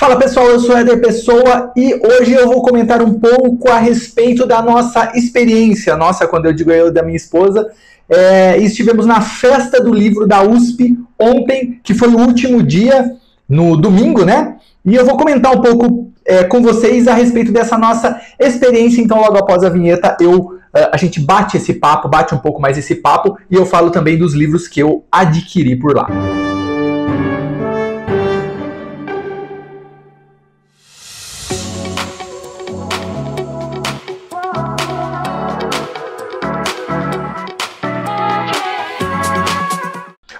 Fala pessoal, eu sou Éder Pessoa e hoje eu vou comentar um pouco a respeito da nossa experiência, quando eu digo eu, da minha esposa. Estivemos na festa do livro da USP ontem, que foi o último dia, no domingo, né? E eu vou comentar um pouco com vocês a respeito dessa nossa experiência. Então logo após a vinheta a gente bate um pouco mais esse papo e eu falo também dos livros que eu adquiri por lá.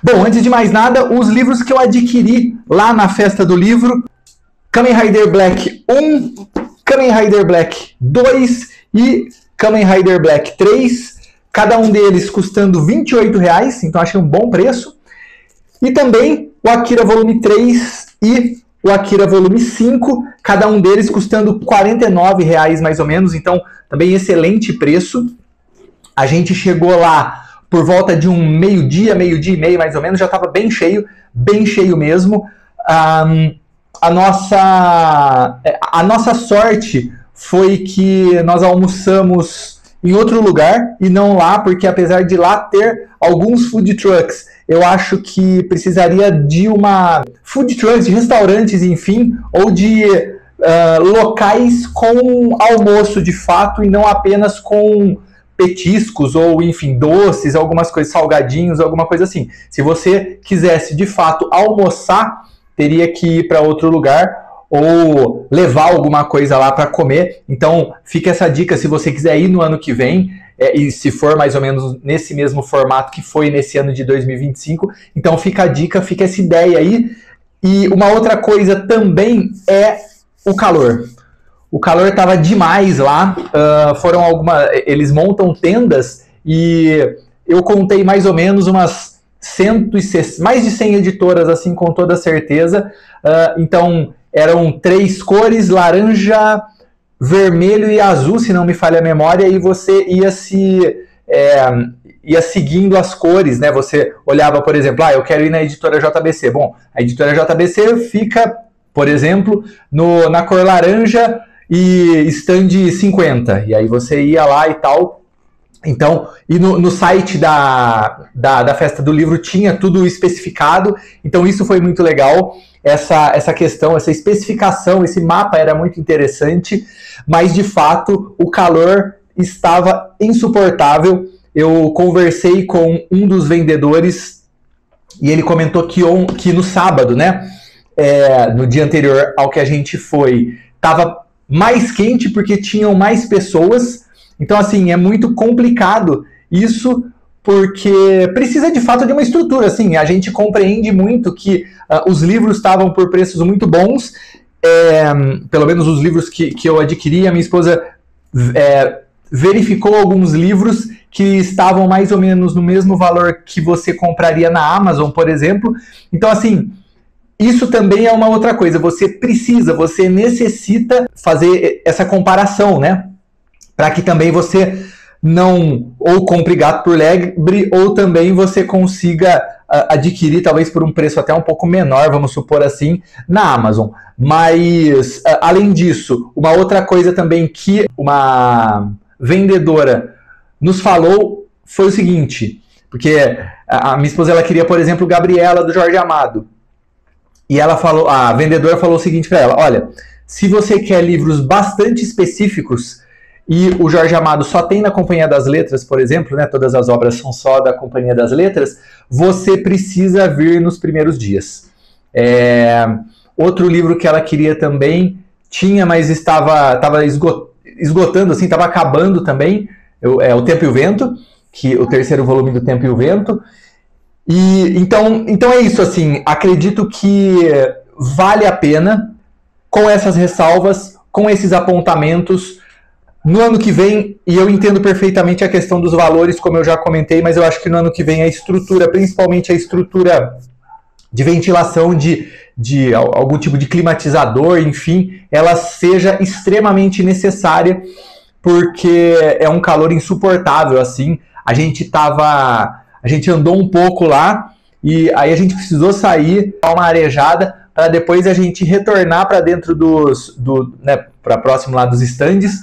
Bom, antes de mais nada, os livros que eu adquiri lá na festa do livro: Kamen Rider Black 1, Kamen Rider Black 2 e Kamen Rider Black 3, cada um deles custando R$28, então achei um bom preço. E também o Akira Volume 3 e o Akira Volume 5, cada um deles custando R$49 mais ou menos, então também excelente preço. A gente chegou lá por volta de um meio-dia e meio mais ou menos, já estava bem cheio mesmo. A nossa sorte foi que nós almoçamos em outro lugar e não lá, porque apesar de lá ter alguns food trucks, eu acho que precisaria de uma food trucks, de restaurantes, enfim, ou de locais com almoço de fato e não apenas com petiscos ou, enfim, doces, algumas coisas, salgadinhos, alguma coisa assim. Se você quisesse, de fato, almoçar, teria que ir para outro lugar ou levar alguma coisa lá para comer. Então, fica essa dica se você quiser ir no ano que vem, e se for mais ou menos nesse mesmo formato que foi nesse ano de 2025. Então, fica a dica, fica essa ideia aí. E uma outra coisa também é o calor. O calor estava demais lá, eles montam tendas e eu contei mais ou menos umas 160, mais de 100 editoras, assim, com toda certeza. Então, eram 3 cores, laranja, vermelho e azul, se não me falha a memória, e você ia seguindo as cores, né? Você olhava, por exemplo, eu quero ir na editora JBC. Bom, a editora JBC fica, por exemplo, na cor laranja, e stand 50, e aí você ia lá e tal. Então, e no site da Festa do Livro tinha tudo especificado, então isso foi muito legal, essa questão, essa especificação, esse mapa era muito interessante, mas de fato o calor estava insuportável. Eu conversei com um dos vendedores e ele comentou que no sábado, né, no dia anterior ao que a gente foi, estava mais quente porque tinham mais pessoas. Então, assim, é muito complicado isso, porque precisa de fato de uma estrutura. Assim, a gente compreende muito que os livros estavam por preços muito bons, pelo menos os livros que eu adquiri. A minha esposa verificou alguns livros que estavam mais ou menos no mesmo valor que você compraria na Amazon, por exemplo. Então, assim, isso também é uma outra coisa, você necessita fazer essa comparação, né? Para que também você não ou compre gato por lebre, ou também você consiga adquirir, talvez por um preço até um pouco menor, vamos supor assim, na Amazon. Mas, além disso, uma outra coisa também que uma vendedora nos falou foi o seguinte, porque a minha esposa, ela queria, por exemplo, Gabriela, do Jorge Amado. E a vendedora falou o seguinte para ela: olha, se você quer livros bastante específicos, e o Jorge Amado só tem na Companhia das Letras, por exemplo, né, todas as obras são só da Companhia das Letras, você precisa vir nos primeiros dias. Outro livro que ela queria também tinha, mas estava esgotando, assim, estava acabando também, o Tempo e o Vento, o terceiro volume do Tempo e o Vento. E então é isso, assim, acredito que vale a pena, com essas ressalvas, com esses apontamentos, no ano que vem. E eu entendo perfeitamente a questão dos valores, como eu já comentei, mas eu acho que no ano que vem a estrutura, principalmente a estrutura de ventilação, de algum tipo de climatizador, enfim, ela seja extremamente necessária, porque é um calor insuportável, assim. A gente andou um pouco lá, e aí a gente precisou sair, dar uma arejada, para depois a gente retornar para dentro né, para próximo lá dos estandes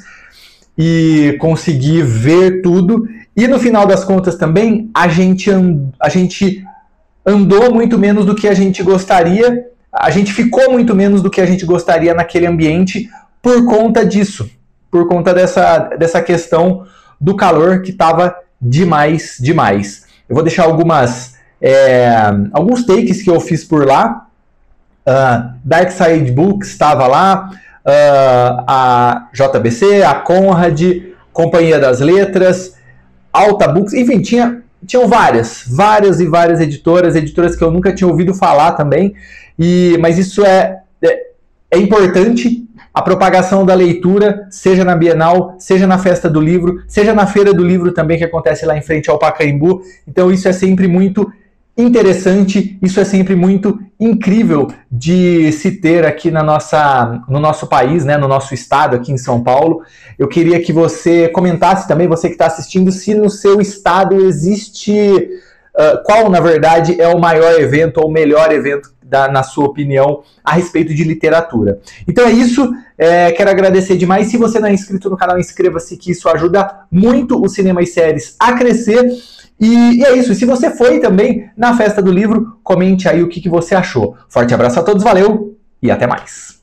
e conseguir ver tudo. E no final das contas também, a gente andou muito menos do que a gente gostaria, a gente ficou muito menos do que a gente gostaria naquele ambiente por conta disso, por conta dessa questão do calor que estava demais. Eu vou deixar alguns takes que eu fiz por lá. Dark Side Books estava lá, a JBC, a Conrad, Companhia das Letras, Alta Books, enfim, tinham várias editoras que eu nunca tinha ouvido falar também, mas isso é importante, a propagação da leitura, seja na Bienal, seja na Festa do Livro, seja na Feira do Livro também, que acontece lá em frente ao Pacaembu. Então isso é sempre muito interessante, isso é sempre muito incrível de se ter aqui no nosso país, né, no nosso estado, aqui em São Paulo. Eu queria que você comentasse também, você que está assistindo, se no seu estado existe, qual na verdade é o maior evento ou o melhor evento, na sua opinião, a respeito de literatura. Então é isso, quero agradecer demais. Se você não é inscrito no canal, inscreva-se, que isso ajuda muito o Cinema e Séries a crescer. E é isso, e se você foi também na Festa do Livro, comente aí o que você achou. Forte abraço a todos, valeu e até mais!